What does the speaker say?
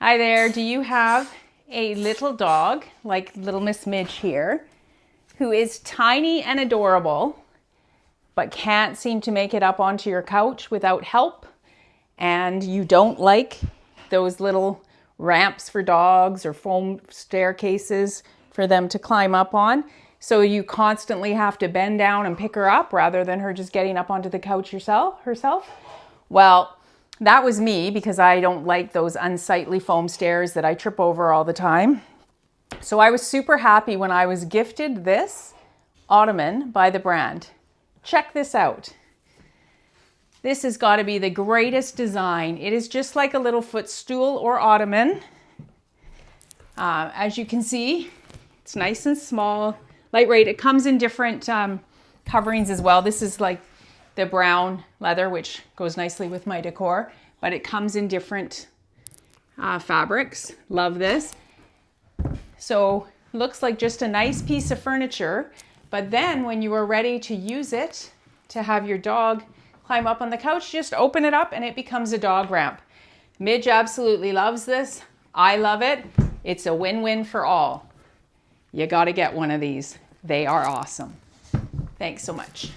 Hi there. Do you have a little dog like little Miss Midge here who is tiny and adorable but can't seem to make it up onto your couch without help, and you don't like those little ramps for dogs or foam staircases for them to climb up on, so you constantly have to bend down and pick her up rather than her just getting up onto the couch herself? Well, that was me, because I don't like those unsightly foam stairs that I trip over all the time. So I was super happy when I was gifted this Ottoman by the brand. Check this out. This has got to be the greatest design. It is just like a little footstool or ottoman. As you can see, it's nice and small, lightweight. It comes in different coverings as well. This is like the brown leather, which goes nicely with my decor, but it comes in different fabrics. Love this. So looks like just a nice piece of furniture, but then when you are ready to use it to have your dog climb up on the couch, just open it up and it becomes a dog ramp. Midge absolutely loves this. I love it. It's a win-win for all. You got to get one of these. They are awesome. Thanks so much.